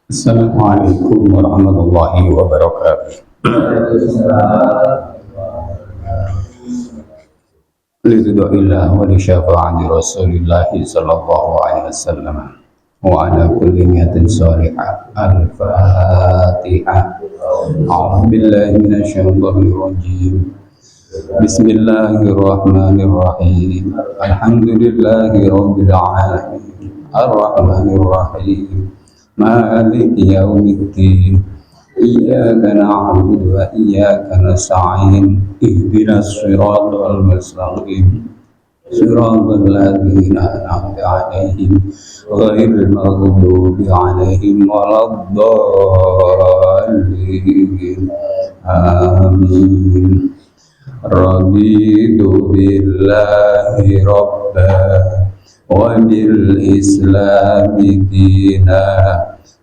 Assalamualaikum warahmatullahi wabarakatuh. Lidzuillah wa li syafa'ati Rasulillah sallallahu alaihi wasallam wa ala kulli niyatin shalihah. Al-Fatihah. A'udzu billahi minasyaitonir rajim. Bismillahirrahmanirrahim. Alhamdulillahi rabbil alamin. Ar-Rahmanir Rahim. Maliki yaumiddin. Iyyaka na'budu wa iyyaka nasta'in. Ihdinas siratal mustaqim. Siratal ladzina an'amta 'alaihim ghairil maghdubi 'alaihim waladdallin. Amin. Raditu billahi rabban wa bil islami dina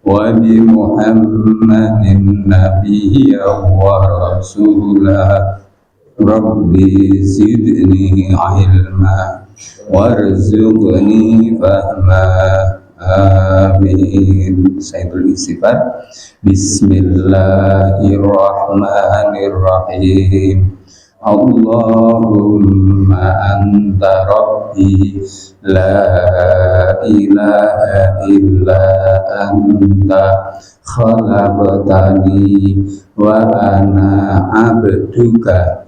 wa bi Muhammadin nabiyyan wa rasulah. Rabbi zidni ilma warzuqni fahma. Amin. Sayyidul Istighfar. Bismillahirrahmanirrahim. Allahumma anta rabbi la ilaha illa anta khalaqtani wa ana abduka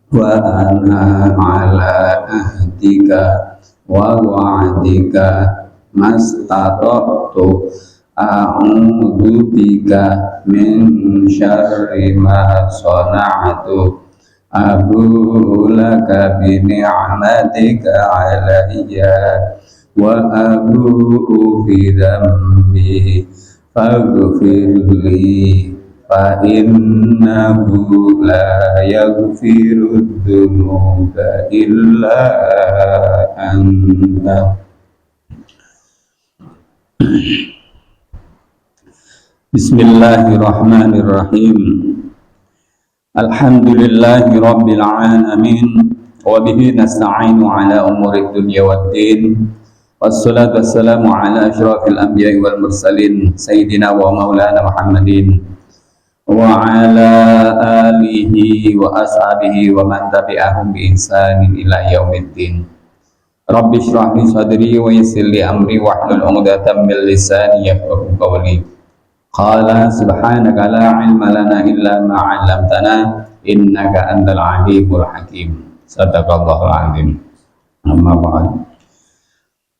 wa ana ala ahdika wa wa'dika mastata'tu a'udzu bika min syarri ma sana'tu. Abu laka bi ni'matika alayya wa abu bi dhanbi faghfirli fa innahu la yaghfiru dzunuba illa anta. Bismillahirrahmanirrahim. Alhamdulillahi rabbil alamin wa bihi nasta'inu ala umuri dunya waddin. Wassalatu wassalamu ala asyrafil anbiya'i wal mursalin sayyidina wa maulana Muhammadin wa ala alihi wa ashabihi wa man tabi'ahum bi ihsanin ila yaumiddin. Rabbi shrah li sadri wa yassir li amri wahlul 'uqdatam min lisani yafqahu qawli. Qala subhanaka la ilma lana illa ma 'allamtana innaka antal alimul hakim. Sadaqallahul azim. Amma ba'd.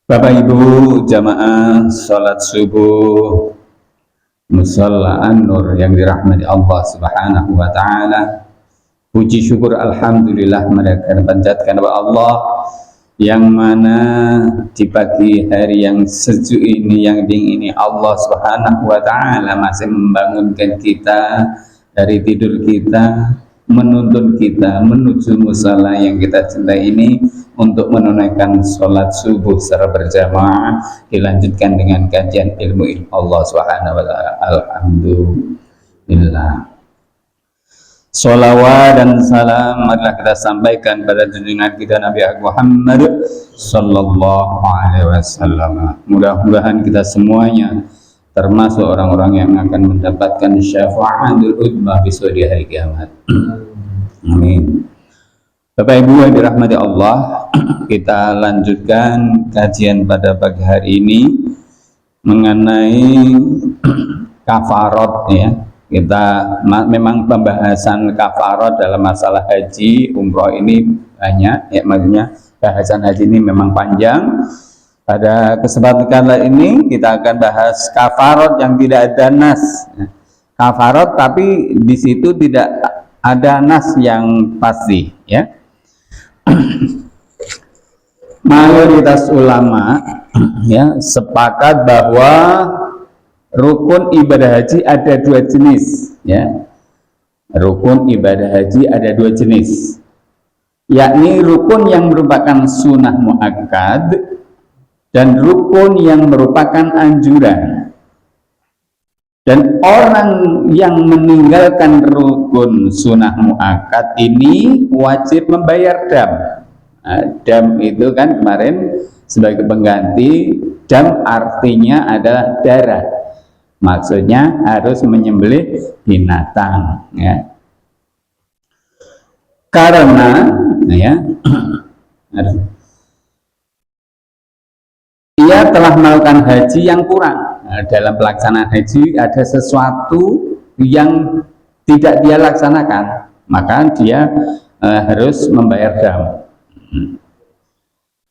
Bapak Ibu jamaah salat subuh Musalla An-Nur yang dirahmati Allah Subhanahu wa taala. Puji syukur alhamdulillah mereka panjatkan kepada Allah yang mana di pagi hari yang sejuk ini, yang dingin ini, Allah Subhanahu wa ta'ala masih membangunkan kita dari tidur kita, menuntun kita menuju musala yang kita cintai ini untuk menunaikan sholat subuh secara berjamaah, dilanjutkan dengan kajian ilmu Allah Subhanahu wa ta'ala. Alhamdulillah. Sholawat dan salam marilah kita sampaikan pada junjungan kita Nabi Muhammad sallallahu alaihi wasallam. Mudah-mudahan kita semuanya termasuk orang-orang yang akan mendapatkan syafaatul uzma besok di hari kiamat. Amin. Bapak Ibu yang dirahmati Allah, kita lanjutkan kajian pada pagi hari ini mengenai kafarat ya. Kita memang pembahasan kafarat dalam masalah haji umroh ini banyak ya, maksudnya bahasan haji ini memang panjang. Pada kesempatan kali ini kita akan bahas kafarat yang tidak ada nas. Kafarat tapi di situ tidak ada nas yang pasti ya. Mayoritas ulama ya sepakat bahwa rukun ibadah haji ada dua jenis ya. Rukun ibadah haji ada dua jenis, yakni rukun yang merupakan sunnah muakkad dan rukun yang merupakan anjuran. Dan orang yang meninggalkan rukun sunnah muakkad ini wajib membayar dam. Dam itu kan kemarin sebagai pengganti, dam artinya adalah darah. Maksudnya harus menyembelih binatang, ya. Karena ya ia telah melakukan haji yang kurang. Dalam pelaksanaan haji ada sesuatu yang tidak dia laksanakan, maka dia harus membayar dam.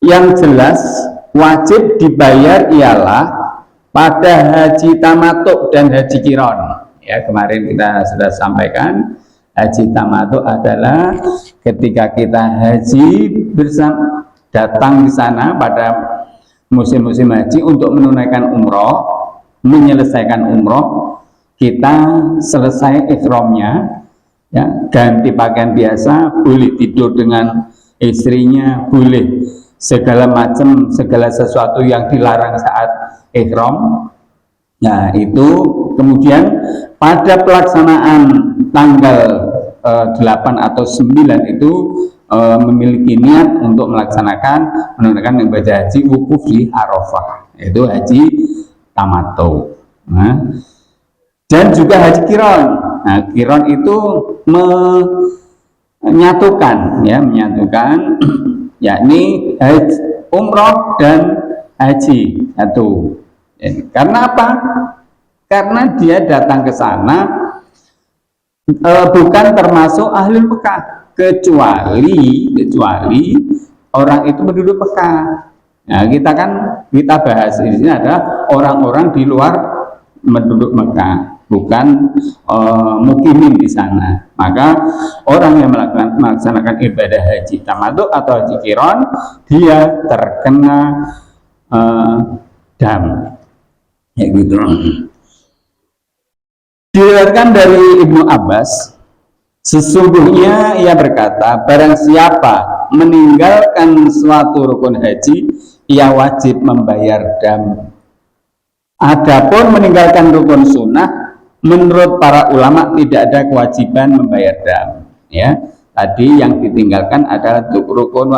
Yang jelas wajib dibayar ialah pada haji tamattu dan haji qiron. Ya, kemarin kita sudah sampaikan, haji tamattu adalah ketika kita haji bersama, datang di sana pada musim-musim haji untuk menunaikan umroh, menyelesaikan umroh, kita selesai ihramnya, ya, ganti pakaian biasa, boleh tidur dengan istrinya, boleh segala macam, segala sesuatu yang dilarang saat ihram. Nah, itu kemudian pada pelaksanaan tanggal 8 atau 9 itu memiliki niat untuk menunaikan ibadah haji wukuf di Arafah, yaitu haji tamattu. Nah, dan juga haji qiron. Nah, qiron itu menyatukan yakni umroh dan haji satu. Karena apa? Karena dia datang ke sana bukan termasuk ahli Mekah, kecuali orang itu penduduk Mekah. Nah, kita bahas di sini adalah orang-orang di luar penduduk Mekah, bukan mukimin di sana. Maka orang yang melaksanakan ibadah haji tamattu atau haji qiron, dia terkena dam, ya gitu. Diriwayatkan dari Ibnu Abbas, sesungguhnya ia berkata, barang siapa meninggalkan suatu rukun haji, ia wajib membayar dam. Adapun meninggalkan rukun sunnah, menurut para ulama tidak ada kewajiban membayar dam. Ya, tadi yang ditinggalkan adalah rukun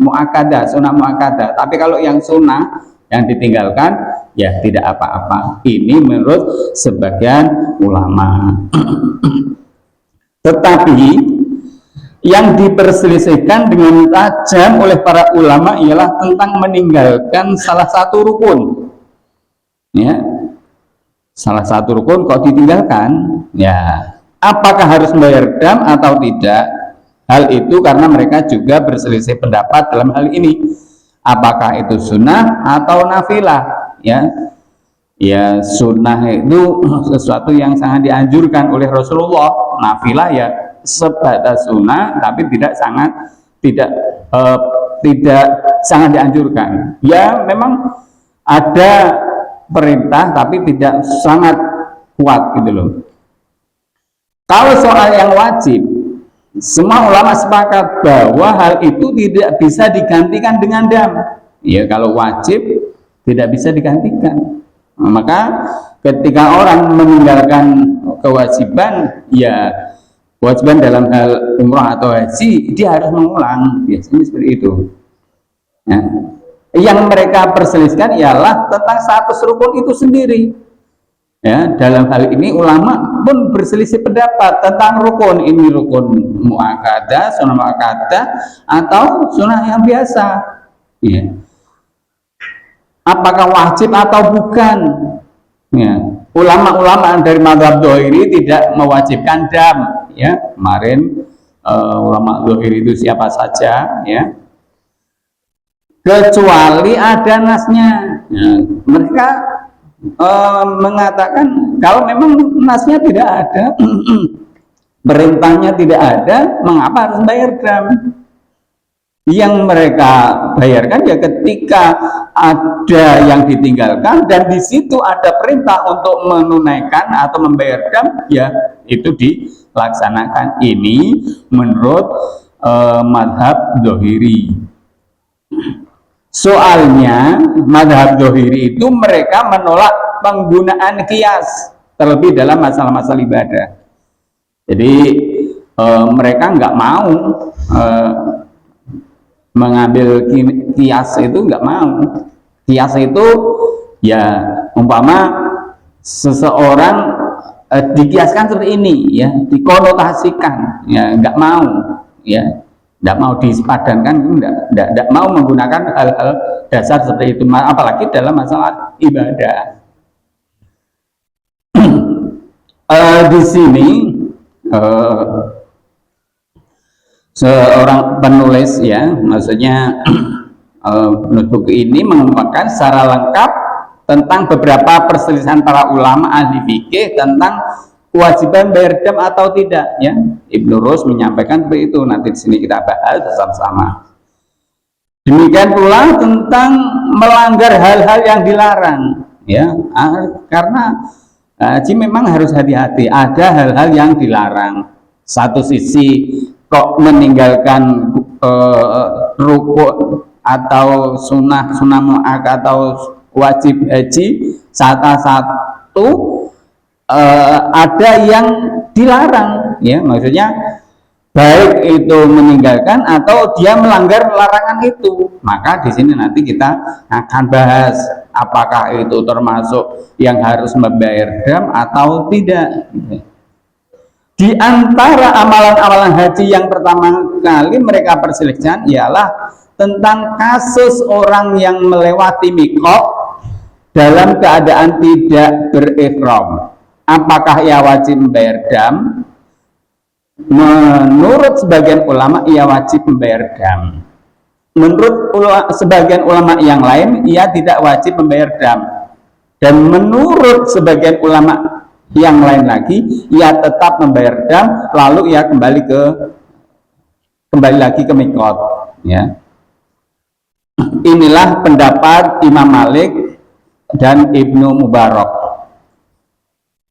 muakkadah, sunnah muakkadah. Tapi kalau yang sunnah yang ditinggalkan, ya tidak apa-apa. Ini menurut sebagian ulama. Tetapi yang diperselisihkan dengan tajam oleh para ulama ialah tentang meninggalkan salah satu rukun. Ya, salah satu rukun kok ditinggalkan? Ya, apakah harus membayar dam atau tidak? Hal itu karena mereka juga berselisih pendapat dalam hal ini. Apakah itu sunnah atau nafilah? Ya, sunnah itu sesuatu yang sangat dianjurkan oleh Rasulullah. Nafilah ya sebatas sunnah, tapi tidak sangat dianjurkan. Ya, memang ada perintah, tapi tidak sangat kuat gitu loh. Kalau soal yang wajib, semua ulama sepakat bahwa hal itu tidak bisa digantikan dengan dam. Ya, kalau wajib tidak bisa digantikan. Maka ketika orang meninggalkan kewajiban, ya kewajiban dalam hal umrah atau haji, dia harus mengulang. Biasanya seperti itu. Nah, yang mereka perselisihkan ialah tentang status rukun itu sendiri. Ya, dalam hal ini ulama pun berselisih pendapat tentang rukun. Ini rukun muakkadah, sunnah muakkadah, atau sunnah yang biasa. Ya. Apakah wajib atau bukan? Ya. Ulama-ulama dari mazhab Dzahiri tidak mewajibkan dam. Ya, kemarin ulama Dzahiri itu siapa saja? Ya. Kecuali ada nasnya. Ya. Mereka mengatakan kalau memang nasnya tidak ada, perintahnya tidak ada, mengapa harus bayar dam? Yang mereka bayarkan ya ketika ada yang ditinggalkan dan di situ ada perintah untuk menunaikan atau membayar dam, ya itu dilaksanakan. Ini menurut mazhab Dzahiri. Soalnya mazhab Dzahiri itu mereka menolak penggunaan qiyas, terlebih dalam masalah-masalah ibadah. Jadi mereka nggak mau mengambil kias, itu nggak mau. Kias itu ya umpama seseorang dikiaskan seperti ini, ya, dikonotasikan, ya, nggak mau, ya, nggak mau disepadankan, nggak mau menggunakan hal-hal dasar seperti itu, apalagi dalam masalah ibadah. Di sini seorang penulis, ya, maksudnya buku ini mengungkapkan secara lengkap tentang beberapa perselisihan para ulama ahli fikih tentang kewajiban bayar dam atau tidak, ya. Ibnu Rus menyampaikan seperti itu. Nanti di sini kita bahas bersama-sama. Demikian pula tentang melanggar hal-hal yang dilarang, ya, karena haji memang harus hati-hati. Ada hal-hal yang dilarang. Satu sisi kok meninggalkan rukuk atau sunnah mu'akkad atau wajib haji satu ada yang dilarang, ya, maksudnya baik itu meninggalkan atau dia melanggar larangan itu. Maka di sini nanti kita akan bahas apakah itu termasuk yang harus membayar dam atau tidak. Di antara amalan-amalan haji yang pertama kali mereka perselisihkan ialah tentang kasus orang yang melewati miqat dalam keadaan tidak berihram. Apakah ia wajib membayar dam? Menurut sebagian ulama ia wajib membayar dam. Menurut sebagian ulama yang lain ia tidak wajib membayar dam. Dan menurut sebagian ulama yang lain lagi ia tetap membayar dam, lalu ia kembali lagi ke miqat, ya. Inilah pendapat Imam Malik dan Ibnu Mubarak.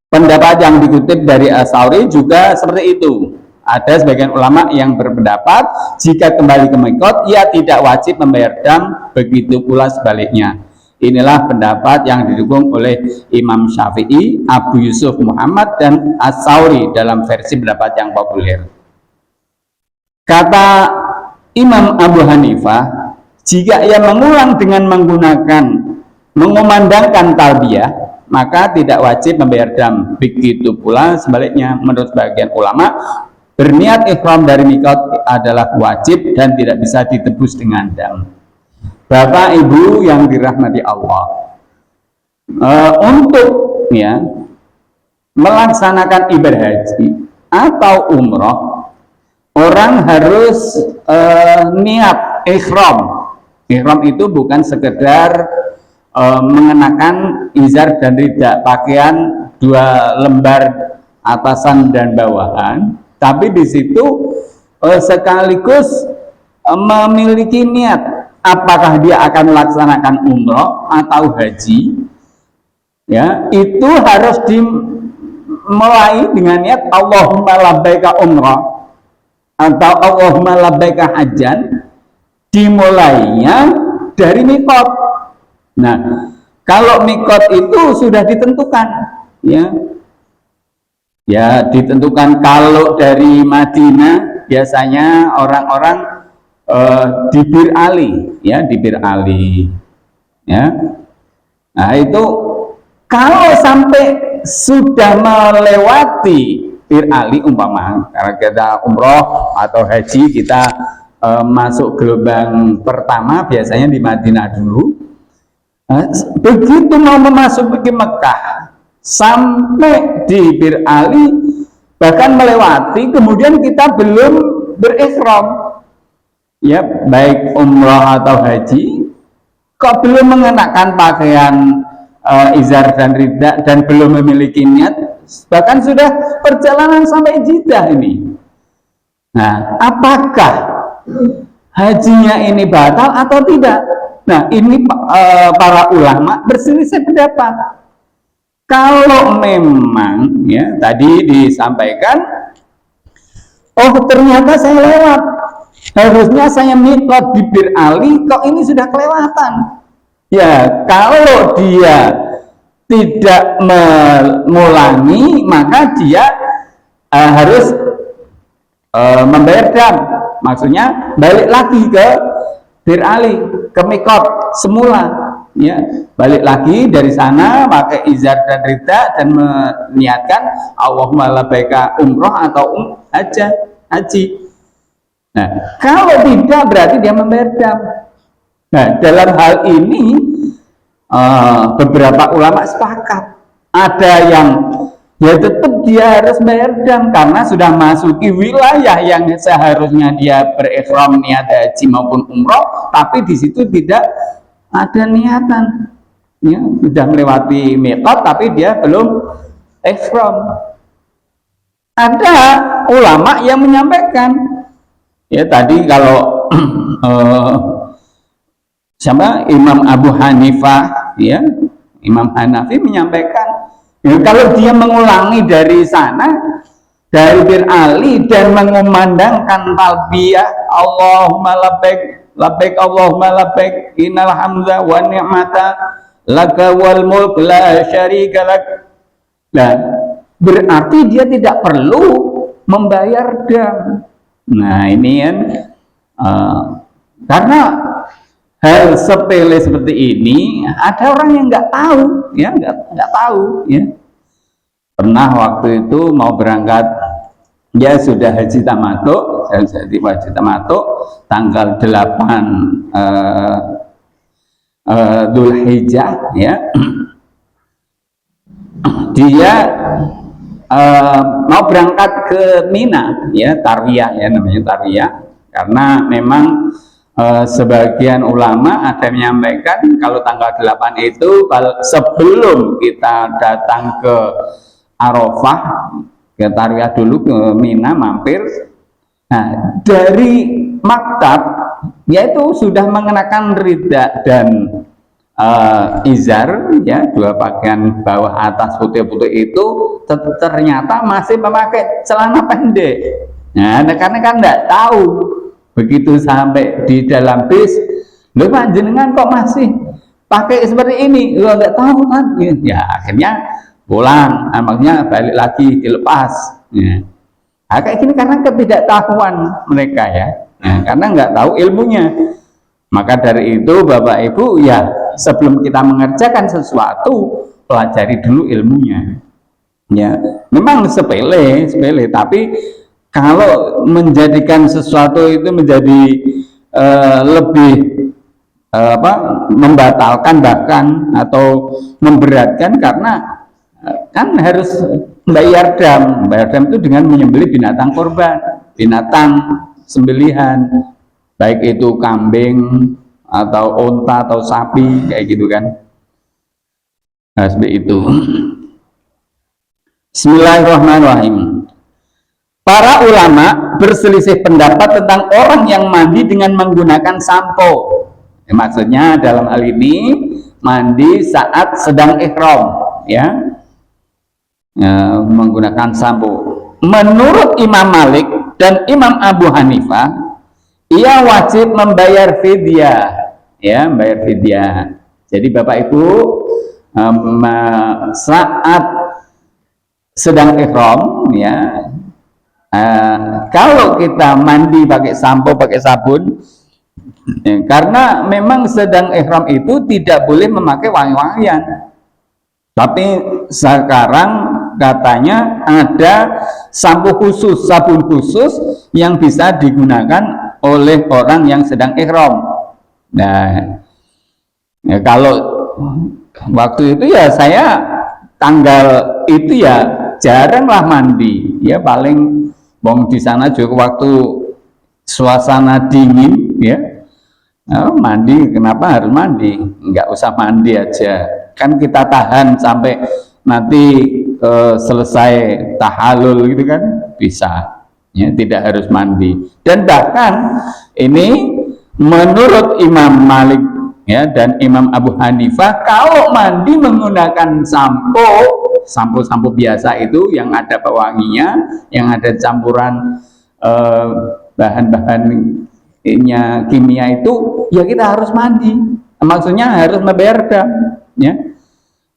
Pendapat yang dikutip dari As-Sauri juga seperti itu. Ada sebagian ulama yang berpendapat jika kembali ke miqat ia tidak wajib membayar dam, begitu pula sebaliknya. Inilah pendapat yang didukung oleh Imam Syafi'i, Abu Yusuf Muhammad, dan As-Sauri dalam versi pendapat yang populer. Kata Imam Abu Hanifah, jika ia mengulang dengan mengumandangkan talbiyah, maka tidak wajib membayar dam. Begitu pula sebaliknya, menurut sebagian ulama, berniat ihram dari miqat adalah wajib dan tidak bisa ditebus dengan dam. Bapak Ibu yang dirahmati Allah, untuk, ya, melaksanakan ibadah haji atau umroh, orang harus niat ihram. Ihram itu bukan sekedar mengenakan izar dan ridha, pakaian 2 lembar atasan dan bawahan, tapi di situ sekaligus memiliki niat apakah dia akan melaksanakan umroh atau haji, ya, itu harus dimulai dengan niat Allahumma labbaika umroh atau Allahumma labbaika hajjan, dimulainya dari miqat. Nah, kalau miqat itu sudah ditentukan, ya ditentukan. Kalau dari Madinah biasanya orang-orang di Bir Ali, ya, di Bir Ali, ya. Nah, itu kalau sampai sudah melewati Bir Ali, umpama karena kita umroh atau haji, kita masuk gelombang pertama biasanya di Madinah dulu. Begitu mau memasuki Mekah sampai di Bir Ali, bahkan melewati, kemudian kita belum berihram, ya, baik umroh atau haji, kok belum mengenakan pakaian izar dan ridha dan belum memiliki niat, bahkan sudah perjalanan sampai Jeddah ini. Nah, apakah hajinya ini batal atau tidak? Nah, ini para ulama berselisih pendapat. Kalau memang, ya, tadi disampaikan, oh ternyata saya lewat, harusnya saya miqat di Bir Ali, kok ini sudah kelewatan. Ya, kalau dia tidak mengulangi, maka dia harus membayar dam, maksudnya balik lagi ke Bir Ali, ke mikot semula, ya, balik lagi dari sana pakai izar dan rida dan meniatkan Allahumma labbaika umroh atau haji. Nah, kalau tidak berarti dia membayar dam. Nah, dalam hal ini beberapa ulama sepakat. Ada yang ya tetap dia harus bayar dam karena sudah masuki wilayah yang seharusnya dia berikhram niat haji maupun umroh, tapi di situ tidak ada niatan, ya, sudah melewati miqat tapi dia belum ikhram. Ada ulama yang menyampaikan, ya tadi kalau siapa Imam Abu Hanifah, ya Imam Hanafi menyampaikan, ya, kalau dia mengulangi dari sana, dari Bir Ali dan mengumandangkan talbiyah Allahumma labbaik labbaik Allahumma labbaik innal hamza wa ni'mata laka wal mulk la syarika lak, nah berarti dia tidak perlu membayar dam. Nah ini kan karena hal sepele seperti ini ada orang yang nggak tahu, ya nggak tahu, ya. Pernah waktu itu mau berangkat, ya sudah haji tamattu, tanggal 8 Dzulhijjah, ya. Dia mau berangkat ke Mina, ya tarwiyah, ya namanya tarwiyah, karena memang sebagian ulama ada yang menyampaikan kalau tanggal 8 itu kalau sebelum kita datang ke Arafah, ke tarwiyah dulu ke Mina mampir. Nah, dari maktab yaitu sudah mengenakan rida dan izar, ya dua pakaian bawah atas putih-putih itu, ternyata masih memakai celana pendek. Nah, karena kan tidak tahu. Begitu sampai di dalam bis, loh Pak jenengan kok masih pakai seperti ini? Lo nggak tahu kan? Ya akhirnya pulang, maksudnya balik lagi dilepas. Ya. Nah, kayak gini karena ketidaktahuan mereka, ya. Nah, karena nggak tahu ilmunya. Maka dari itu Bapak Ibu, ya sebelum kita mengerjakan sesuatu, pelajari dulu ilmunya. Ya, memang sepele, tapi kalau menjadikan sesuatu itu menjadi lebih membatalkan bahkan atau memberatkan, karena kan harus bayar dam. Bayar dam itu dengan menyembelih binatang korban, binatang sembelihan, baik itu kambing atau unta atau sapi, kayak gitu kan. Nah, seperti itu. Bismillahirrahmanirrahim. Para ulama berselisih pendapat tentang orang yang mandi dengan menggunakan sampo. Ya, maksudnya dalam hal ini mandi saat sedang ihram, ya, menggunakan sampo. Menurut Imam Malik dan Imam Abu Hanifah, ia wajib membayar fidyah, ya, membayar fidyah. Jadi Bapak Ibu saat sedang ihram, ya, kalau kita mandi pakai sampo, pakai sabun, ya, karena memang sedang ihram itu tidak boleh memakai wangi-wangian. Tapi sekarang katanya ada sampo khusus, sabun khusus yang bisa digunakan oleh orang yang sedang ihram. Nah, ya, kalau waktu itu ya saya tanggal itu ya jaranglah mandi, ya paling di sana juga waktu suasana dingin, ya, mandi. Kenapa harus mandi? Nggak usah mandi aja, kan kita tahan sampai nanti selesai tahalul gitu kan, bisa, ya, tidak harus mandi. Dan bahkan ini menurut Imam Malik, ya, dan Imam Abu Hanifah, kalau mandi menggunakan sampo biasa itu yang ada pewanginya, yang ada campuran bahan-bahan kimia itu, ya kita harus mandi. Maksudnya harus membayar dam, ya,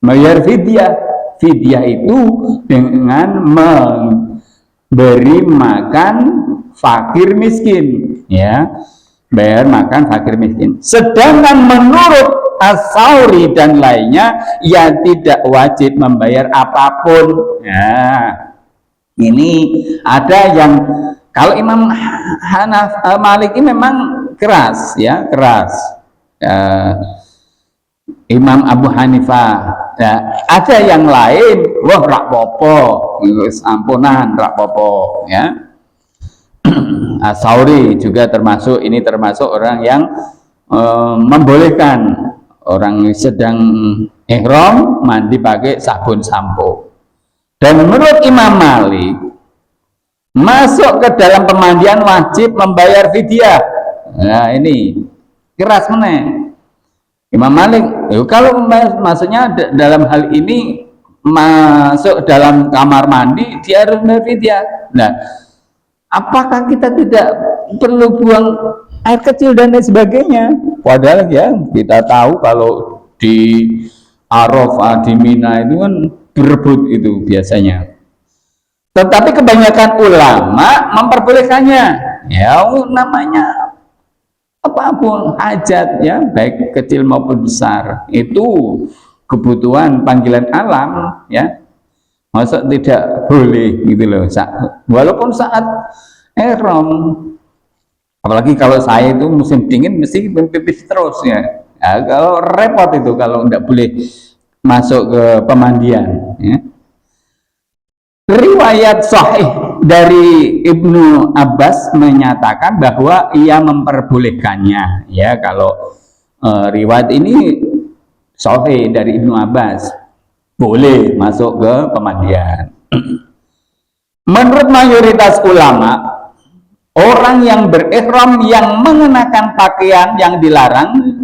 membayar fidyah. Fidyah itu dengan memberi makan fakir miskin, ya, bayar makan fakir miskin. Sedangkan menurut As-Sauri dan lainnya, ya tidak wajib membayar apapun. Nah, ini ada yang kalau Imam Malik ini memang keras, ya, keras. Imam Abu Hanifah, ya, ada yang lain, wah rak popo, ampunan rak popo, ya. As-Sauri juga termasuk orang yang membolehkan orang sedang ihram mandi pakai sabun sampo. Dan menurut Imam Malik, masuk ke dalam pemandian wajib membayar fidyah. Nah, ini keras meneh. Imam Malik, kalau maksudnya dalam hal ini masuk dalam kamar mandi, dia harus membayar fidyah. Nah, apakah kita tidak perlu buang air kecil dan lain sebagainya? Padahal ya kita tahu kalau di Arafah, di Mina itu kan berebut itu biasanya. Tetapi kebanyakan ulama memperbolehkannya. Ya, namanya apapun hajat, ya, baik kecil maupun besar, itu kebutuhan panggilan alam, ya. Masa tidak boleh gitu loh, walaupun saat ihram. Apalagi kalau saya itu musim dingin mesti pipis terus, ya. Ya, kalau repot itu kalau tidak boleh masuk ke pemandian, ya. Riwayat sahih dari Ibnu Abbas menyatakan bahwa ia memperbolehkannya, ya. Kalau riwayat ini sahih dari Ibnu Abbas, boleh masuk ke pemandian. Menurut mayoritas ulama, orang yang berihram yang mengenakan pakaian yang dilarang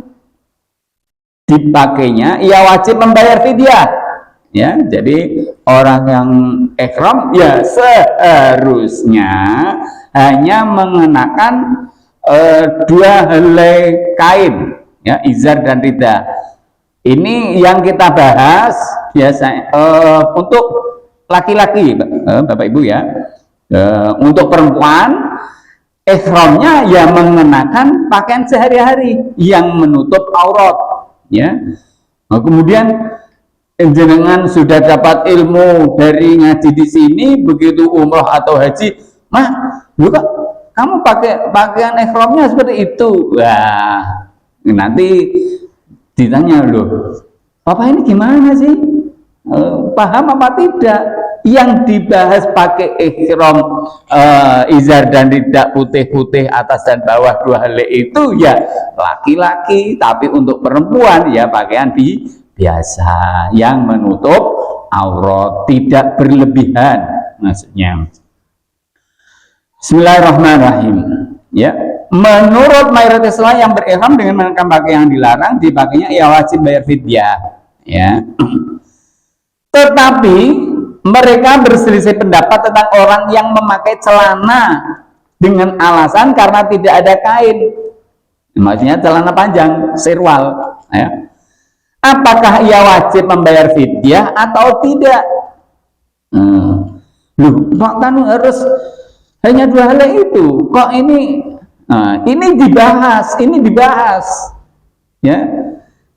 dipakainya, ia wajib membayar fidyah. Ya, jadi orang yang ihram ya seharusnya hanya mengenakan dua helai kain, ya, izar dan ridha. Ini yang kita bahas biasanya untuk laki-laki, Bapak Ibu, ya. Untuk perempuan, ihramnya ya mengenakan pakaian sehari-hari yang menutup aurat, ya. Nah, kemudian jenengan sudah dapat ilmu dari ngaji di sini, begitu umroh atau haji, mah, kok kamu pakai pakaian ihramnya seperti itu? Wah, nanti ditanya, loh, Papa ini gimana sih? Paham apa tidak? Yang dibahas pakai ihram izar dan ridha putih-putih atas dan bawah dua helai itu ya laki-laki, tapi untuk perempuan ya pakaian biasa yang menutup aurat, tidak berlebihan maksudnya. Bismillahirrahmanirrahim. Ya, menurut mayoritas yang berihram dengan mengenakan pakaian yang dilarang, dipakainya ia wajib bayar fidyah, ya. Tetapi mereka berselisih pendapat tentang orang yang memakai celana dengan alasan karena tidak ada kain, maksudnya celana panjang, sirwal, ya. Apakah ia wajib membayar fidyah atau tidak? Loh, kok kan harus hanya dua hal itu? Kok ini dibahas, ya.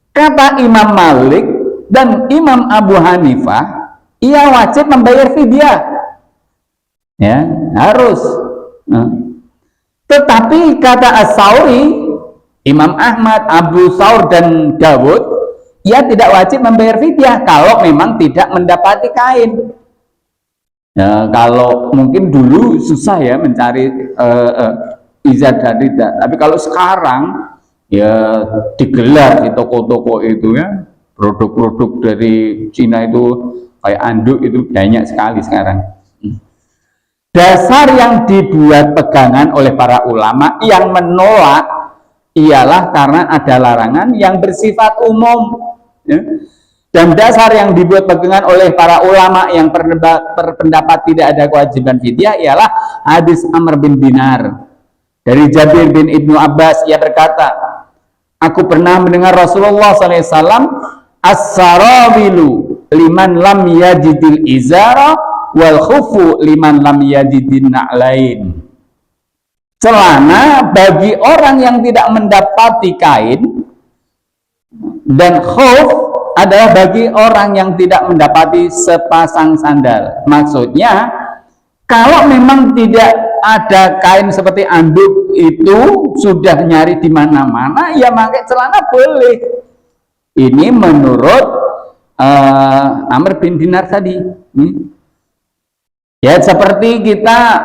Kata Imam Malik dan Imam Abu Hanifah, ia wajib membayar fidyah, ya, harus. Tetapi kata As-Sauri, Imam Ahmad, Abu Thawr dan Dawud, ia tidak wajib membayar fidyah kalau memang tidak mendapati kain. Ya, kalau mungkin dulu susah ya mencari izar dan ridha, tapi kalau sekarang ya digelar di toko-toko itu, ya, produk-produk dari Cina itu kayak anduk itu banyak sekali sekarang. Dasar yang dibuat pegangan oleh para ulama yang menolak ialah karena ada larangan yang bersifat umum, ya. Dan dasar yang dibuat pegangan oleh para ulama yang berpendapat tidak ada kewajiban fidyah ialah hadis Amr bin Dinar dari Jabir bin Ibnu Abbas. Ia berkata, aku pernah mendengar Rasulullah SAW, as-sarawilu liman lam yajidil izara wal khufu liman lam yajidin na'lain. celana bagi orang yang tidak mendapati kain, dan khuf adalah bagi orang yang tidak mendapati sepasang sandal. Maksudnya, kalau memang tidak ada kain seperti anduk itu sudah nyari di mana-mana, ya pakai celana boleh. Ini menurut Amr bin Dinar tadi. Ya seperti kita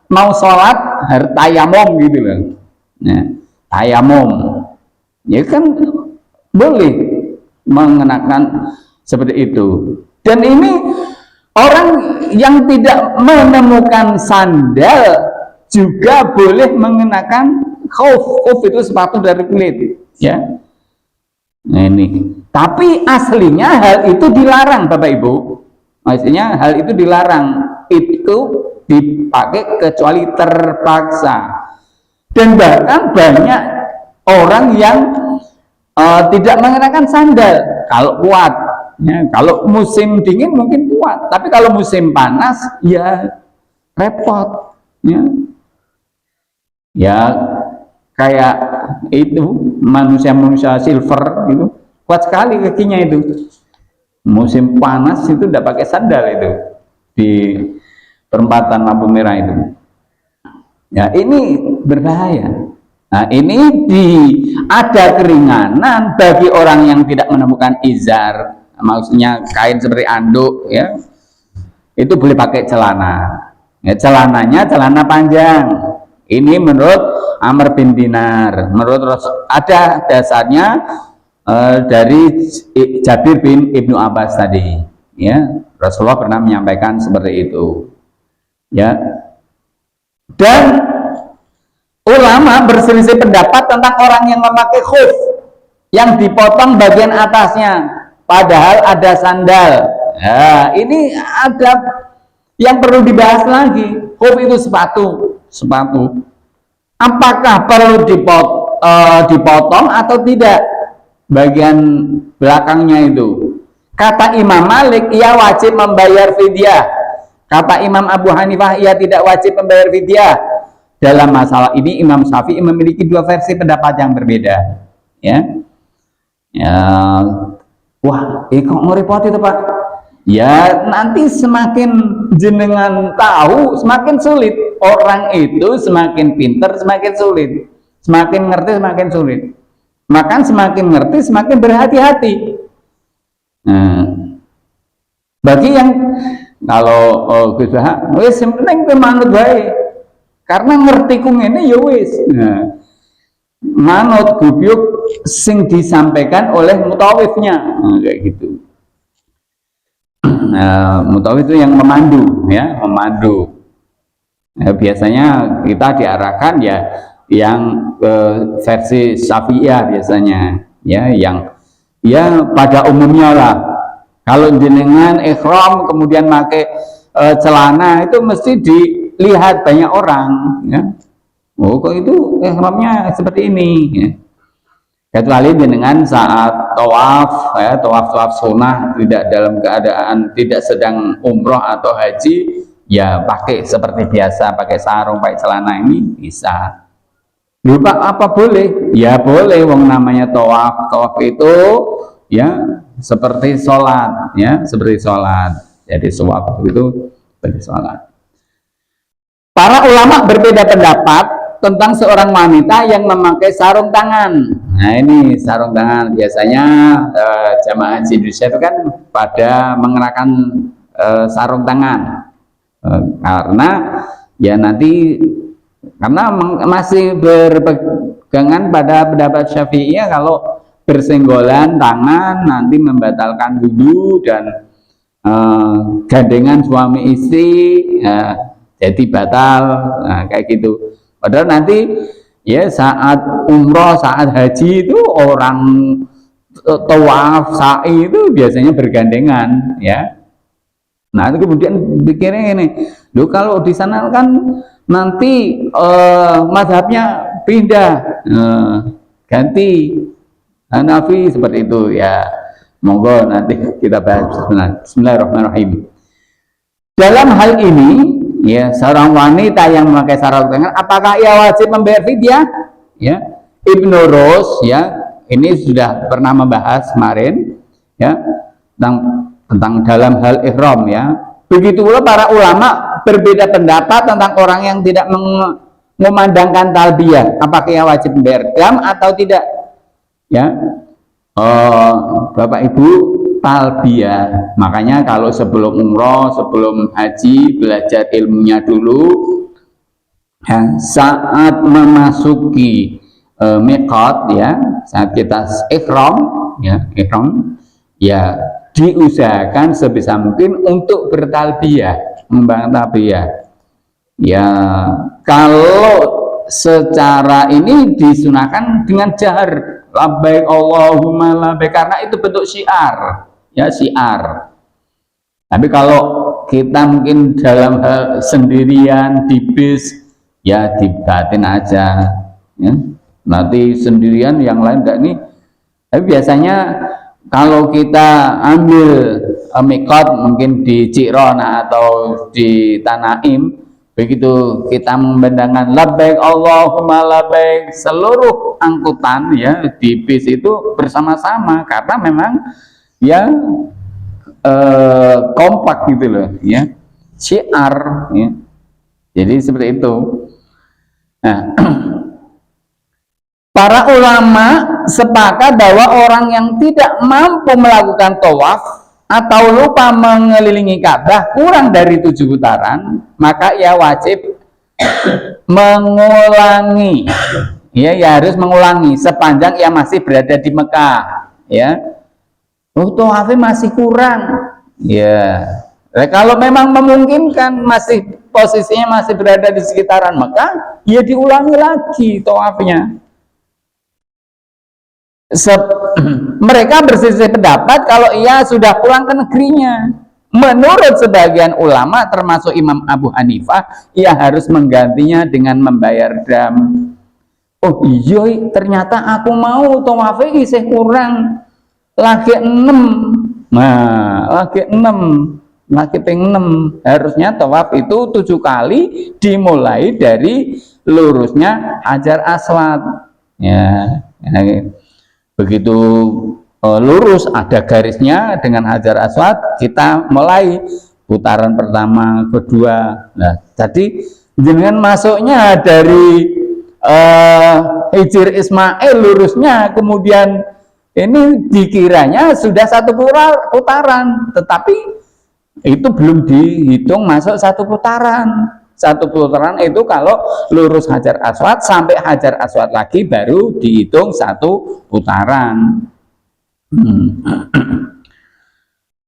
mau sholat tayamum gitu loh. Nah, tayamum, ya kan boleh mengenakan seperti itu. Dan ini orang yang tidak menemukan sandal juga boleh mengenakan khuf. Khuf itu sepatu dari kulit, ya. Nah ini. Tapi aslinya hal itu dilarang, Bapak Ibu. Maksudnya hal itu dilarang. Itu dipakai kecuali terpaksa. Dan bahkan banyak orang yang tidak mengenakan sandal kalau kuat. Ya, kalau musim dingin mungkin kuat, tapi kalau musim panas ya repot. Ya kayak itu manusia-manusia silver gitu, kuat sekali kakinya itu. Musim panas itu tidak pakai sandal itu di perempatan lampu merah itu. Ya ini berbahaya. Nah ini ada keringanan bagi orang yang tidak menemukan izar, maksudnya kain seperti anduk, ya itu boleh pakai celana. Ya, celananya celana panjang. Ini menurut Amr bin Dinar. Menurut ada dasarnya dari Jabir bin Ibnu Abbas tadi. Ya, Rasulullah pernah menyampaikan seperti itu. Ya, dan ulama berselisih pendapat tentang orang yang memakai khuf yang dipotong bagian atasnya, padahal ada sandal. Nah, ini ada yang perlu dibahas lagi. Khuf itu sepatu. Apakah perlu dipotong atau tidak bagian belakangnya itu? Kata Imam Malik, ia wajib membayar fidyah. Kata Imam Abu Hanifah, ia tidak wajib membayar fidyah. Dalam masalah ini Imam Syafi'i memiliki dua versi pendapat yang berbeda. Ya, wah, kok ngerepot itu Pak? Ya nanti semakin jenengan tahu semakin sulit. Orang itu semakin pinter semakin sulit. Semakin ngerti semakin sulit. Makan semakin ngerti semakin berhati-hati. Nah, bagi yang kalau usaha, wis penting manut baik. Karena ngerti kung ini ya wis. Nah, manut gubyuk sing disampaikan oleh mutawifnya, kayak gitu. Mutawif itu yang memandu, ya, memandu. Biasanya kita diarahkan ya yang versi Syafi'iyah biasanya, ya, yang ya pada umumnya lah. Kalau jenengan ikhram kemudian pakai celana itu mesti dilihat banyak orang, ya. Oh, kok itu ihramnya seperti ini, ya. Kecuali jenengan saat tawaf, ya, tawaf sunnah, tidak dalam keadaan tidak sedang umroh atau haji, ya pakai seperti biasa, pakai sarung, pakai celana, ini bisa. Lupa apa boleh? Ya boleh, wong namanya tawaf. Tawaf itu ya seperti sholat, ya seperti sholat. Jadi tawaf itu seperti sholat. Para ulama berbeda pendapat tentang seorang wanita yang memakai sarung tangan. Nah ini sarung tangan biasanya jamaah haji Indonesia itu kan pada mengenakan sarung tangan karena ya nanti karena masih berpegangan pada pendapat Syafi'iyah kalau bersenggolan tangan nanti membatalkan wudu dan gandengan suami istri jadi batal, kayak gitu. Padahal nanti ya saat umroh, saat haji itu orang tawaf, sa'i itu biasanya bergandengan, ya. Nah itu kemudian pikirnya ini, loh kalau di sana kan nanti mazhabnya pindah, ganti Hanafi seperti itu, ya. Monggo nanti kita bahas. Bismillahirrahmanirrahim. Dalam hal ini ya seorang wanita yang memakai sarung tangan, apakah ia wajib membayar fidyah? Ya, Ibnu Rus ya ini sudah pernah membahas kemarin ya tentang dalam hal ihram ya. Begitu pula para ulama berbeda pendapat tentang orang yang tidak memandangkan talbiyah, apakah ia wajib membayar dam atau tidak ya. Bapak Ibu, talbiyah, makanya kalau sebelum umroh, sebelum haji, belajar ilmunya dulu ya, saat memasuki miqat ya, saat kita ihram ya diusahakan sebisa mungkin untuk bertalbiyah, membangun talbiyah ya. Kalau secara ini disunahkan dengan jahar, labbaik Allahumma labbaik, karena itu bentuk syiar ya, syiar. Tapi kalau kita mungkin dalam hal sendirian di bis ya dibatin aja ya. Nanti sendirian yang lain enggak nih. Tapi biasanya kalau kita ambil miqat mungkin di Ji'rana atau di Tanaim, begitu kita membandangkan labbaik Allahumma labbaik, seluruh angkutan ya di bis itu bersama-sama, karena memang ya kompak gitu loh ya, syiar ya. Jadi seperti itu. Nah, para ulama sepakat bahwa orang yang tidak mampu melakukan tawaf atau lupa mengelilingi Ka'bah kurang dari 7 putaran, maka ia wajib mengulangi ya, harus mengulangi sepanjang ia masih berada di Mekah ya. Tawafnya masih kurang ya. Kalau memang memungkinkan, masih posisinya masih berada di sekitaran Mekah, ya diulangi lagi tawafnya. Mereka berselisih pendapat kalau ia sudah pulang ke negerinya. Menurut sebagian ulama termasuk Imam Abu Hanifah, ia harus menggantinya dengan membayar dam. Oh iya, ternyata aku mau tawafnya isih kurang lagi 6. Nah, lagi 6. Harusnya tawaf itu 7 kali, dimulai dari lurusnya Hajar Aswad ya. Begitu lurus ada garisnya dengan Hajar Aswad, kita mulai putaran pertama, kedua. Nah, jadi dengan masuknya dari Hijr Ismail lurusnya, kemudian ini dikiranya sudah 1 putaran, tetapi itu belum dihitung masuk 1 putaran. 1 putaran itu kalau lurus Hajar Aswad sampai Hajar Aswad lagi baru dihitung 1 putaran.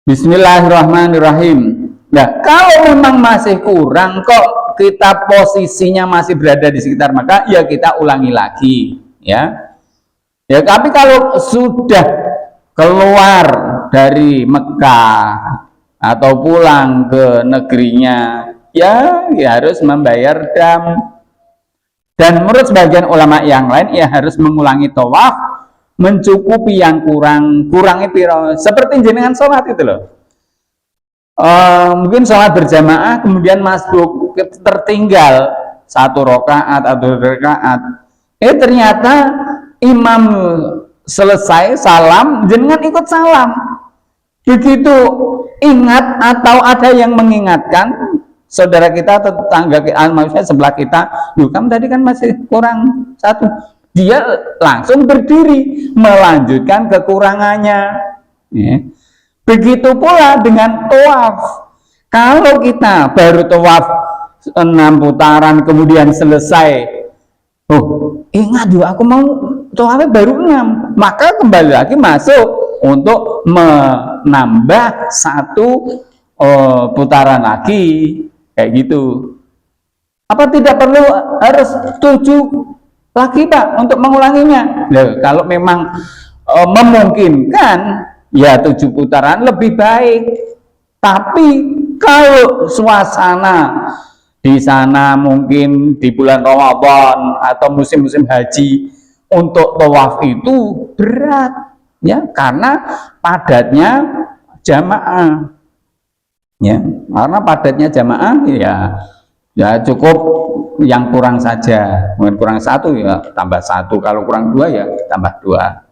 Bismillahirrahmanirrahim. Nah, kalau memang masih kurang kok, kita posisinya masih berada di sekitar Mekah, ya kita ulangi lagi ya. Ya, tapi kalau sudah keluar dari Mekah atau pulang ke negerinya, ya harus membayar dam. Dan menurut sebagian ulama yang lain, ya harus mengulangi tawaf mencukupi yang kurang. Kurangnya piro, seperti jenengan sholat itu loh. Mungkin sholat berjamaah kemudian masbuk, tertinggal 1 rakaat atau 2 rakaat. Ternyata imam selesai salam, jenengan ikut salam. Begitu ingat atau ada yang mengingatkan saudara kita, tetangga kita, maksudnya sebelah kita, kamu tadi kan masih kurang 1, dia langsung berdiri melanjutkan kekurangannya ya. Begitu pula dengan tawaf. Kalau kita baru tawaf 6 putaran kemudian selesai, ingat juga aku mau tawafnya baru 6, maka kembali lagi masuk untuk menambah 1 putaran lagi, kayak gitu. Apa tidak perlu harus 7 lagi Pak untuk mengulanginya? Loh, kalau memang memungkinkan, ya 7 putaran lebih baik. Tapi kalau suasana di sana mungkin di bulan Ramadan atau musim-musim haji, untuk tawaf itu berat ya, karena padatnya jamaah ya, karena padatnya jamaah ya, Ya cukup yang kurang saja, mungkin kurang 1 ya tambah 1, kalau kurang 2 ya tambah 2.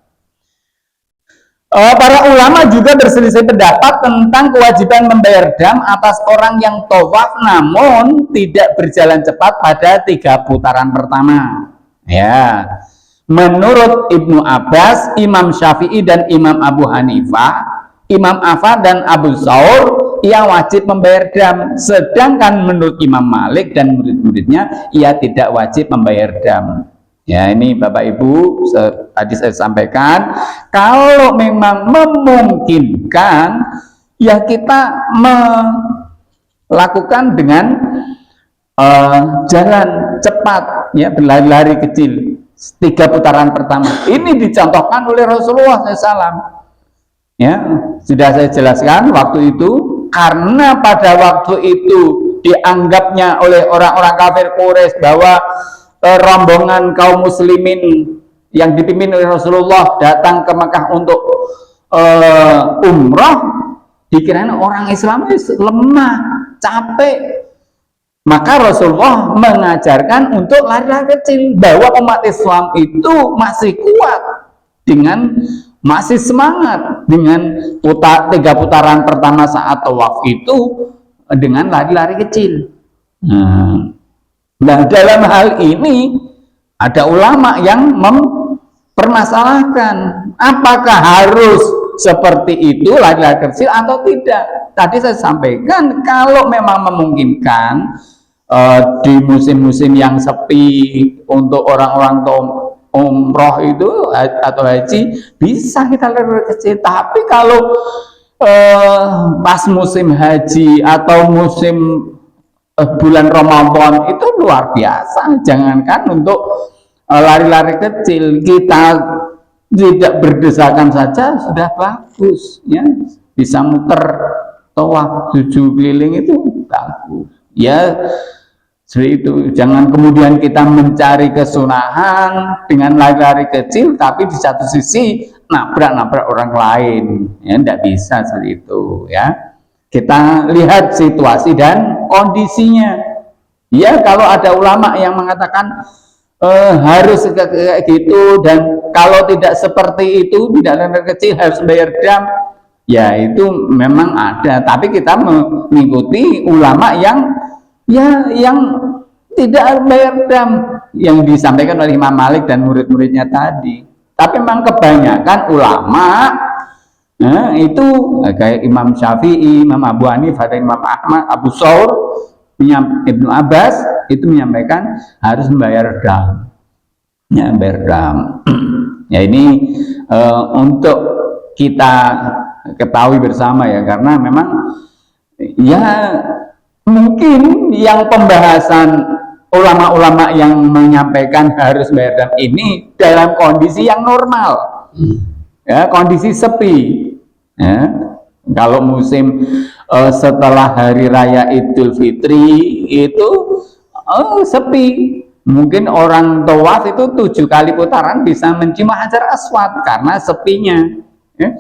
Para ulama juga berselisih pendapat tentang kewajiban membayar dam atas orang yang tawaf namun tidak berjalan cepat pada 3 putaran pertama. Ya, menurut Ibnu Abbas, Imam Syafi'i dan Imam Abu Hanifah, Imam Affan dan Abu Tsaur, ia wajib membayar dam. Sedangkan menurut Imam Malik dan murid-muridnya, ia tidak wajib membayar dam. Ya, ini Bapak Ibu tadi saya sampaikan, kalau memang memungkinkan ya kita melakukan dengan jalan cepat, ya berlari-lari kecil 3 putaran pertama. Ini dicontohkan oleh Rasulullah SAW. Ya, sudah saya jelaskan waktu itu, karena pada waktu itu dianggapnya oleh orang-orang kafir Quraisy bahwa rombongan kaum muslimin yang dipimpin oleh Rasulullah datang ke Mekah untuk umrah, dikirain orang Islam lemah, capek. Maka Rasulullah mengajarkan untuk lari-lari kecil, bahwa umat Islam itu masih kuat dengan masih semangat dengan 3 putaran pertama saat tawaf itu dengan lari-lari kecil. Nah, dalam hal ini ada ulama yang mempermasalahkan apakah harus seperti itu lari-lari kecil atau tidak. Tadi saya sampaikan kalau memang memungkinkan di musim-musim yang sepi untuk orang-orang umroh itu atau haji bisa kita lari kecil. Tapi kalau pas musim haji atau musim bulan Ramadan itu luar biasa, jangankan untuk lari-lari kecil, kita tidak berdesakan saja sudah bagus, ya bisa muter tawaf 7 keliling itu bagus, ya seperti itu. Jangan kemudian kita mencari kesunahan dengan lari-lari kecil, tapi di satu sisi nabrak-nabrak orang lain, ya tidak bisa seperti itu, ya. Kita lihat situasi dan kondisinya. Ya, kalau ada ulama yang mengatakan harus kayak gitu, dan kalau tidak seperti itu, tidak lari kecil harus bayar dam, ya itu memang ada. Tapi kita mengikuti ulama yang tidak bayar dam, yang disampaikan oleh Imam Malik dan murid-muridnya tadi. Tapi memang kebanyakan ulama itu kayak Imam Syafi'i, Imam Abu Hanifah, Imam Ahmad, Abu Tsaur, Ibnu Abbas itu menyampaikan harus membayar dam. Ya, bayar dam. Ya, ini untuk kita ketahui bersama ya, karena memang ya mungkin yang pembahasan ulama-ulama yang menyampaikan harus bayar dam ini dalam kondisi yang normal. Ya, kondisi sepi. Ya, kalau musim setelah hari raya Idul Fitri itu sepi, mungkin orang tawaf itu 7 kali putaran bisa mencium Hajar Aswad karena sepinya. Ya.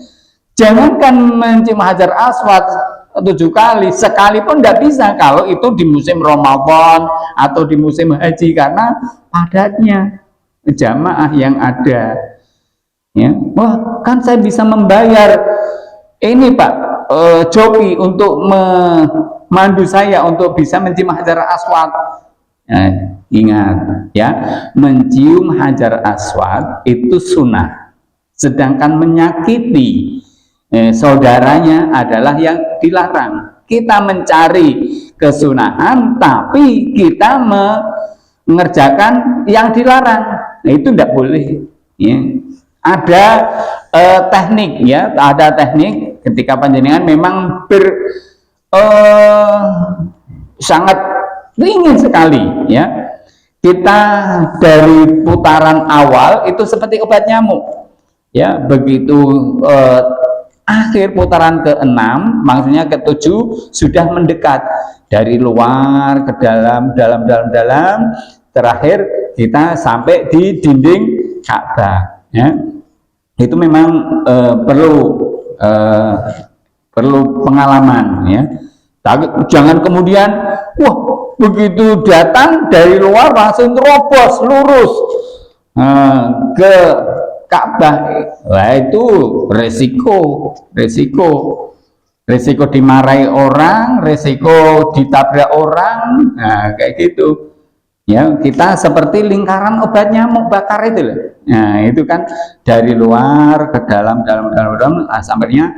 Jangankan mencium Hajar Aswad 7 kali, sekali pun tidak bisa kalau itu di musim Ramadan atau di musim haji, karena padatnya jamaah yang ada. Ya, wah kan saya bisa membayar ini Pak joki untuk memandu saya untuk bisa mencium Hajar Aswad. Nah, ingat ya, mencium Hajar Aswad itu sunnah, sedangkan menyakiti saudaranya adalah yang dilarang. Kita mencari kesunahan tapi kita mengerjakan yang dilarang, nah itu tidak boleh. Ya. Ada teknik, ya, ada teknik ketika panjenengan memang sangat ingin sekali, ya, kita dari putaran awal itu seperti obat nyamuk, ya, begitu akhir putaran ke-6, maksudnya ke-7 sudah mendekat dari luar ke dalam, terakhir kita sampai di dinding Ka'bah, ya. Itu memang perlu pengalaman, ya. Jangan kemudian wah begitu datang dari luar langsung terobos lurus ke Ka'bah. Wah itu resiko dimarahi orang, resiko ditabrak orang. Nah kayak gitu ya, kita seperti lingkaran obat nyamuk bakar itu loh. Nah itu kan dari luar ke dalam sampainya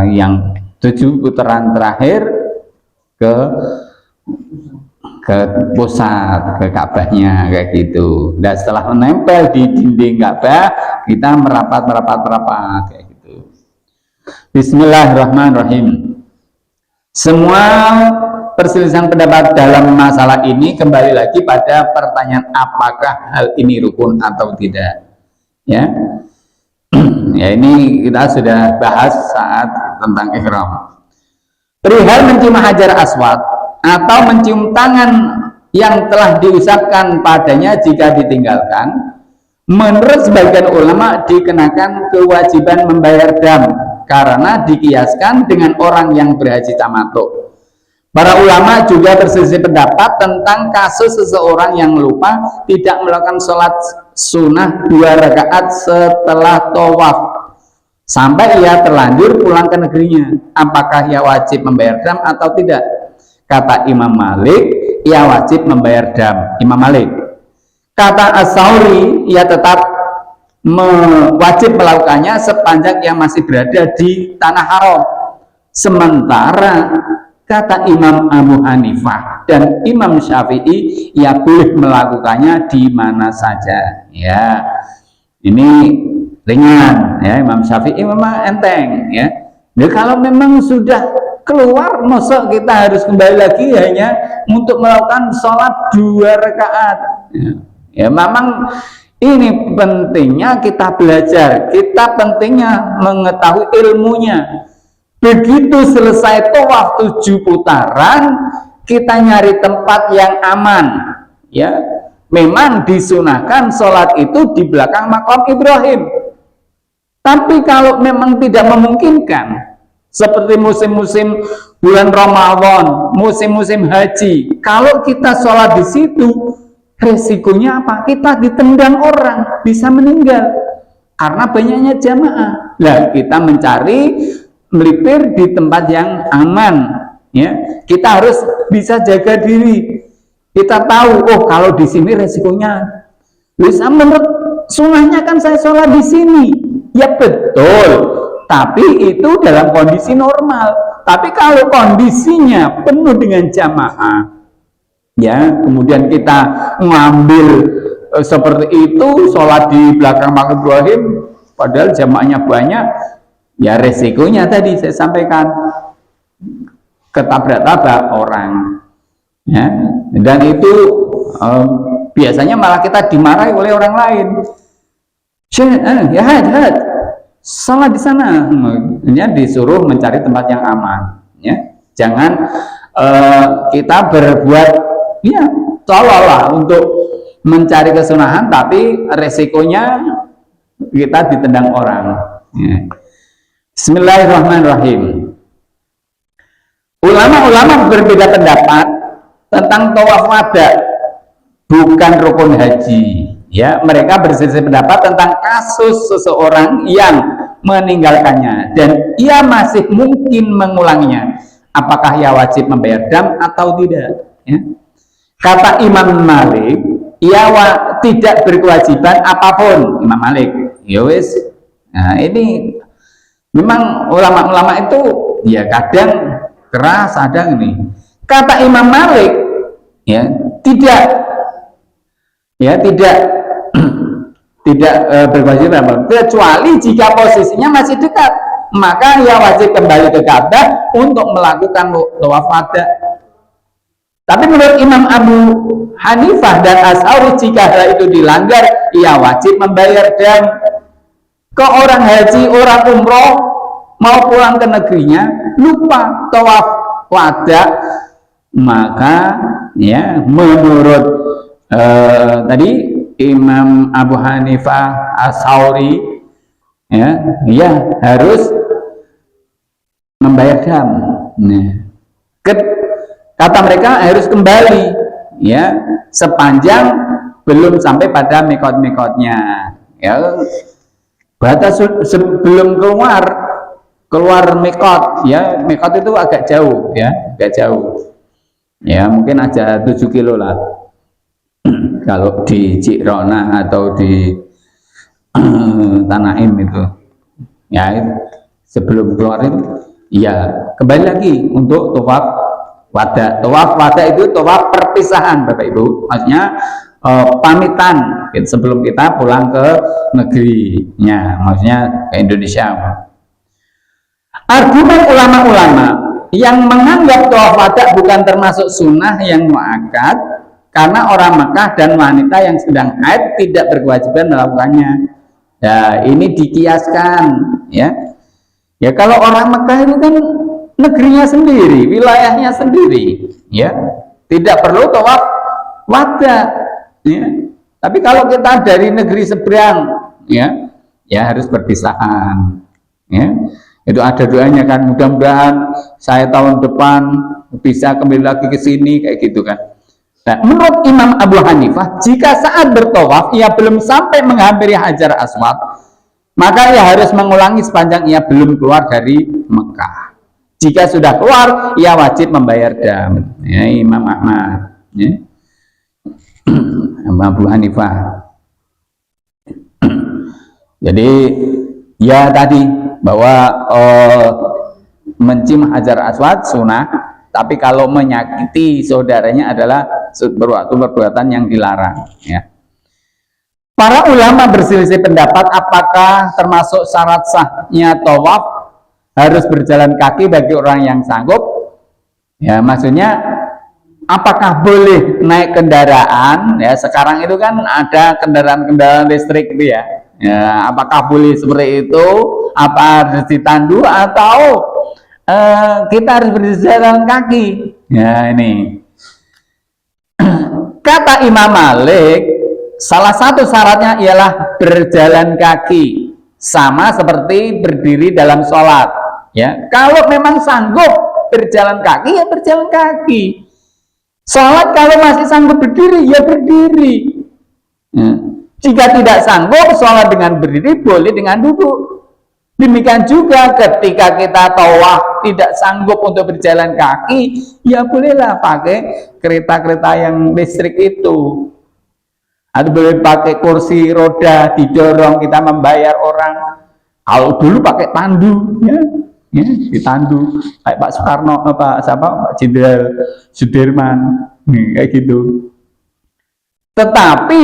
yang 7 putaran terakhir ke pusat, ke Ka'bahnya kayak gitu. Dan setelah menempel di dinding Ka'bah, kita merapat kayak gitu. Bismillahirrahmanirrahim. Semua perselisihan pendapat dalam masalah ini kembali lagi pada pertanyaan apakah hal ini rukun atau tidak. Ya. Ya ini kita sudah bahas saat tentang ihram. Perihal mencium hajar aswad atau mencium tangan yang telah diusapkan padanya jika ditinggalkan, menurut sebagian ulama dikenakan kewajiban membayar dam karena dikiaskan dengan orang yang berhaji tamattu. Para ulama juga berselisih pendapat tentang kasus seseorang yang lupa tidak melakukan sholat sunnah 2 rakaat setelah tawaf sampai ia terlanjur pulang ke negerinya. Apakah ia wajib membayar dam atau tidak? Kata Imam Malik, ia wajib membayar dam. Imam Malik. Kata As-Sauri, ia tetap wajib melakukannya sepanjang yang masih berada di tanah haram. Sementara kata Imam Abu Hanifah dan Imam Syafi'i, ia boleh melakukannya di mana saja. Ya, ini ringan. Ya, Imam Syafi'i memang enteng. Ya, nah, kalau memang sudah keluar, masa kita harus kembali lagi hanya untuk melakukan sholat 2 rakaat. Ya, memang ini pentingnya kita belajar, kita pentingnya mengetahui ilmunya. Begitu selesai tawaf 7 putaran, kita nyari tempat yang aman. Ya, memang disunahkan sholat itu di belakang makam Ibrahim. Tapi kalau memang tidak memungkinkan, seperti musim-musim bulan Ramadan, musim-musim haji, kalau kita sholat di situ, resikonya apa? Kita ditendang orang, bisa meninggal karena banyaknya jamaah. Nah, kita mencari melipir di tempat yang aman. Ya, kita harus bisa jaga diri. Kita tahu, oh kalau di sini resikonya. Bisa menurut sunnahnya kan saya sholat di sini. Ya betul, tapi itu dalam kondisi normal. Tapi kalau kondisinya penuh dengan jamaah, ya kemudian kita ngambil seperti itu, sholat di belakang makam Ibrahim, padahal jamaahnya banyak, ya resikonya tadi saya sampaikan, ketabrak-tabrak orang. Ya, dan itu biasanya malah kita dimarahi oleh orang lain. Ya had salah di sana, ya disuruh mencari tempat yang aman. Ya, jangan kita berbuat ya seolah-olah untuk mencari kesunahan, tapi resikonya kita ditendang orang. Ya. Bismillahirrahmanirrahim. Ulama-ulama berbeda pendapat tentang tawaf wada, bukan rukun haji. Ya, mereka berselisih pendapat tentang kasus seseorang yang meninggalkannya dan ia masih mungkin mengulanginya. Apakah ia wajib membayar dam atau tidak? Ya. Kata Imam Malik, ia tidak berkewajiban apapun. Imam Malik, yowes. Nah, ini memang ulama-ulama itu ya kadang keras, kadang ini. Kata Imam Malik, ya tidak berkewajiban, kecuali jika posisinya masih dekat, maka ia wajib kembali ke Ka'bah untuk melakukan tawaf wada. Tapi menurut Imam Abu Hanifah dan As-Sauri, jika hal itu dilanggar, ia wajib membayar dam. Ke orang haji, orang umroh mau pulang ke negerinya, lupa tawaf wada, maka ya menurut tadi Imam Abu Hanifah, As-Sauri, ya harus membayar dam. Nah, Kata mereka harus kembali ya sepanjang belum sampai pada mikot-mikotnya ya. Batas sebelum keluar mikot ya, mikot itu agak jauh ya, agak jauh ya, mungkin aja 7 kilo lah kalau di Cikronah atau di Tanaim itu ya, sebelum keluar itu ya kembali lagi untuk tawaf wada. Tawaf wada itu tawaf perpisahan Bapak Ibu, maksudnya pamitan sebelum kita pulang ke negerinya, maksudnya ke Indonesia. Argumen ulama-ulama yang menganggap tawaf wada bukan termasuk sunnah yang muakkad karena orang Mekah dan wanita yang sedang haid tidak berkewajiban melakukannya. Ya, ini dikiaskan ya. Ya kalau orang Mekah itu kan negerinya sendiri, wilayahnya sendiri, ya tidak perlu tawaf wada. Ya. Tapi kalau kita dari negeri seberang, ya harus perpisahan. Ya. Itu ada doanya kan, mudah-mudahan saya tahun depan bisa kembali lagi ke sini kayak gitu kan. Nah, menurut Imam Abu Hanifah, jika saat bertawaf ia belum sampai menghampiri Hajar Aswad, maka ia harus mengulangi sepanjang ia belum keluar dari Mekah. Jika sudah keluar, ia wajib membayar dam. Ya, Imam Ahmad, ya. Abu Hanifah. Jadi ya tadi bahwa mencium Hajar Aswad sunnah, tapi kalau menyakiti saudaranya adalah suatu perbuatan yang dilarang. Ya. Para ulama berselisih pendapat apakah termasuk syarat sahnya tawaf harus berjalan kaki bagi orang yang sanggup. Ya, maksudnya apakah boleh naik kendaraan? Ya, sekarang itu kan ada kendaraan-kendaraan listrik itu ya. Ya, apakah boleh seperti itu? Apa harus ditandu atau kita harus berjalan kaki? Ya, ini. Kata Imam Malik, salah satu syaratnya ialah berjalan kaki, sama seperti berdiri dalam sholat. Ya, kalau memang sanggup berjalan kaki, ya berjalan kaki. Sholat kalau masih sanggup berdiri, ya berdiri. Ya. Jika tidak sanggup sholat dengan berdiri, boleh dengan duduk. Demikian juga ketika kita tawaf tidak sanggup untuk berjalan kaki, ya bolehlah pakai kereta-kereta yang listrik itu. Atau boleh pakai kursi roda didorong, kita membayar orang. Kalau dulu pakai tandu, ya ditandu kayak Pak Soekarno, Pak Jenderal Sudirman, kayak gitu. Tetapi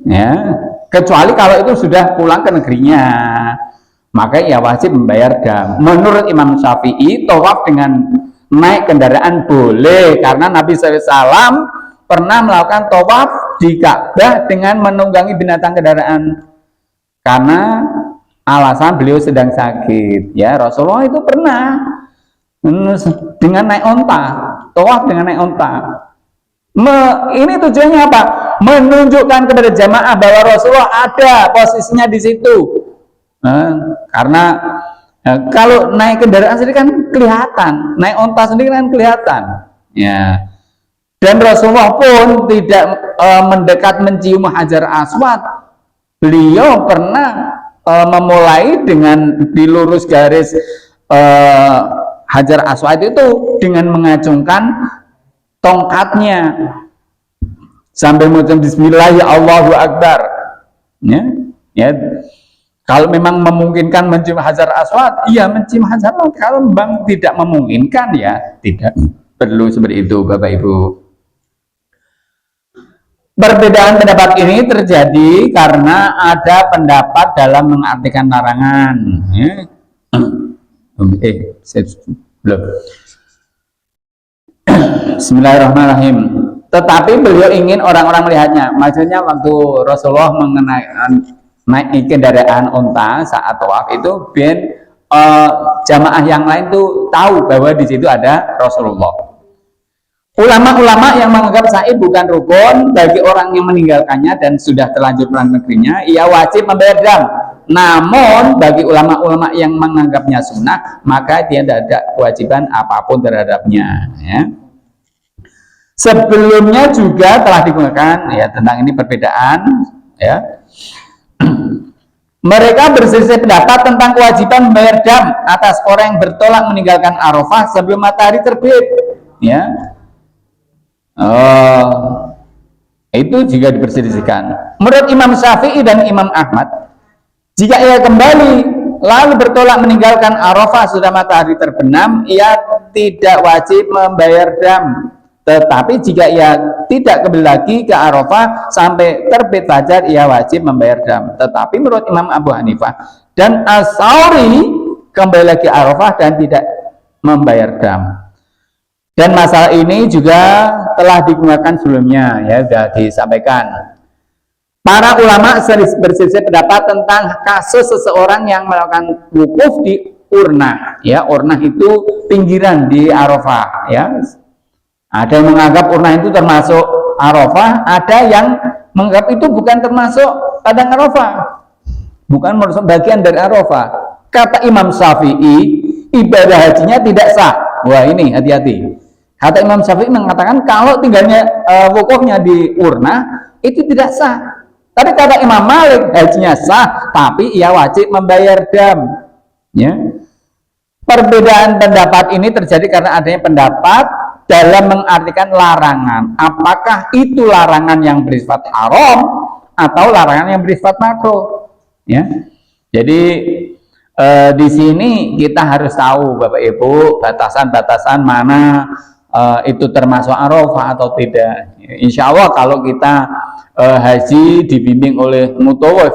ya kecuali kalau itu sudah pulang ke negerinya, maka ia wajib membayar dam. Menurut Imam Syafi'i, tawaf dengan naik kendaraan boleh karena Nabi SAW pernah melakukan tawaf di Ka'bah dengan menunggangi binatang kendaraan karena alasan beliau sedang sakit. Ya, Rasulullah itu pernah dengan naik onta, tawaf dengan naik onta. Ini tujuannya apa? Menunjukkan kepada jamaah bahwa Rasulullah ada posisinya di situ. Karena kalau naik kendaraan sendiri kan kelihatan, naik onta sendiri kan kelihatan. Ya. Dan Rasulullah pun tidak mendekat mencium Hajar Aswad. Beliau pernah memulai dengan dilurus garis Hajar Aswad itu dengan mengacungkan tongkatnya sambil mengucapkan Bismillah ya Allahu Akbar. Ya. Kalau memang memungkinkan mencium Hajar Aswad, iya mencium Hajar Aswad. Kalau memang tidak memungkinkan, ya tidak perlu seperti itu, Bapak Ibu. Perbedaan pendapat ini terjadi karena ada pendapat dalam mengartikan larangan. Belum. Bismillahirrahmanirrahim. Tetapi beliau ingin orang-orang melihatnya. Maksudnya waktu Rasulullah naik kendaraan unta saat tawaf itu, biar jamaah yang lain tuh tahu bahwa di situ ada Rasulullah. Ulama-ulama yang menganggap sa'i bukan rukun bagi orang yang meninggalkannya dan sudah terlanjur pulang negerinya, ia wajib membayar dam. Namun bagi ulama-ulama yang menganggapnya sunnah, maka dia tidak ada kewajiban apapun terhadapnya. Ya. Sebelumnya juga telah digunakan ya tentang ini perbedaan. Ya. Mereka berselisih pendapat tentang kewajiban membayar dam atas orang yang bertolak meninggalkan Arafah sebelum matahari terbit. Ya. Itu juga diperselisihkan. Menurut Imam Syafi'i dan Imam Ahmad, jika ia kembali lalu bertolak meninggalkan Arafah sudah matahari terbenam, ia tidak wajib membayar dam. Tetapi jika ia tidak kembali lagi ke Arafah sampai terbit fajar, ia wajib membayar dam. Tetapi menurut Imam Abu Hanifah dan As-Sauri, kembali lagi Arafah dan tidak membayar dam. Dan masalah ini juga telah digunakan sebelumnya, ya sudah disampaikan. Para ulama berselisih pendapat tentang kasus seseorang yang melakukan wukuf di Urnah. Ya, Urnah itu pinggiran di Arafah. Ya, ada yang menganggap Urnah itu termasuk Arafah, ada yang menganggap itu bukan termasuk padang Arafah, bukan merupakan bagian dari Arafah. Kata Imam Syafi'i, ibadah hajinya tidak sah. Wah, ini hati-hati. Kata Imam Syafi'i mengatakan kalau tinggalnya wukufnya di Urnah itu tidak sah. Tapi kata Imam Malik hajinya sah, tapi ia wajib membayar dam. Ya. Perbedaan pendapat ini terjadi karena adanya pendapat dalam mengartikan larangan. Apakah itu larangan yang bersifat haram atau larangan yang bersifat makruh? Ya. Jadi di sini kita harus tahu Bapak Ibu batasan-batasan mana itu termasuk Arafah atau tidak. Insya Allah kalau kita haji dibimbing oleh mutawif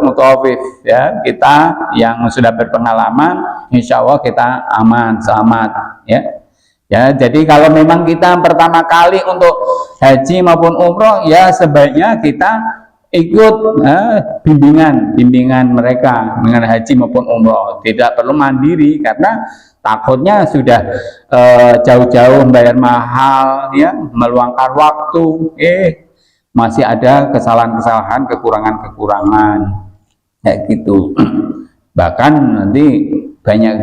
ya, kita yang sudah berpengalaman, insya Allah kita aman, selamat ya. Ya, jadi kalau memang kita pertama kali untuk haji maupun umroh, ya sebaiknya kita ikut bimbingan mereka dengan haji maupun umroh. Tidak perlu mandiri karena takutnya sudah jauh-jauh membayar mahal, ya, meluangkan waktu, masih ada kesalahan-kesalahan, kekurangan-kekurangan, kayak gitu. Bahkan nanti banyak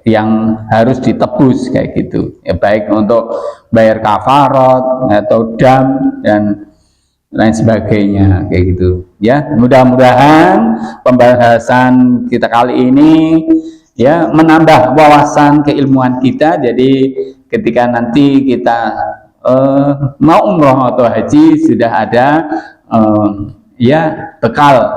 yang harus ditebus kayak gitu, ya, baik untuk bayar kafarat atau dam dan lain sebagainya kayak gitu. Ya, mudah-mudahan pembahasan kita kali ini ya menambah wawasan keilmuan kita. Jadi ketika nanti kita mau umroh atau haji sudah ada ya bekal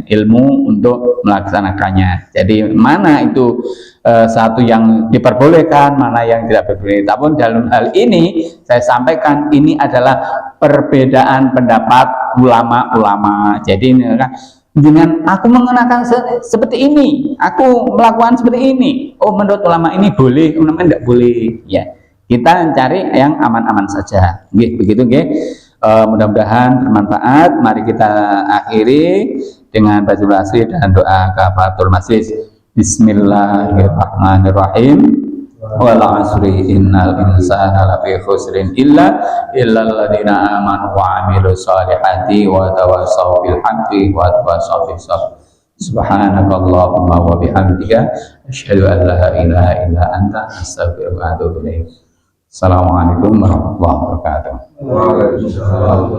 ilmu untuk melaksanakannya. Jadi mana itu satu yang diperbolehkan, mana yang tidak diperbolehkan. Namun dalam hal ini saya sampaikan ini adalah perbedaan pendapat ulama-ulama. Jadi ini kan dengan aku mengenakan seperti ini, aku melakukan seperti ini. Oh, menurut ulama ini boleh, ulama tidak boleh. Ya, kita cari yang aman-aman saja. Begitu, mudah-mudahan bermanfaat. Mari kita akhiri dengan baca asli dan doa kafaratul majlis. Bismillahirrahmanirrahim. Wal 'asri innal insana lafi khusrin illa alladziina aamanu wa 'amilus shalihati wa tawassaw bil haqqi wa tawassaw bis sabr. Subhanakallahumma wa bihamdika asyhadu an la ilaha illa anta astaghfiruka wa atubu ilaik. Assalamualaikum warahmatullahi wabarakatuh. Waalaikumsalam.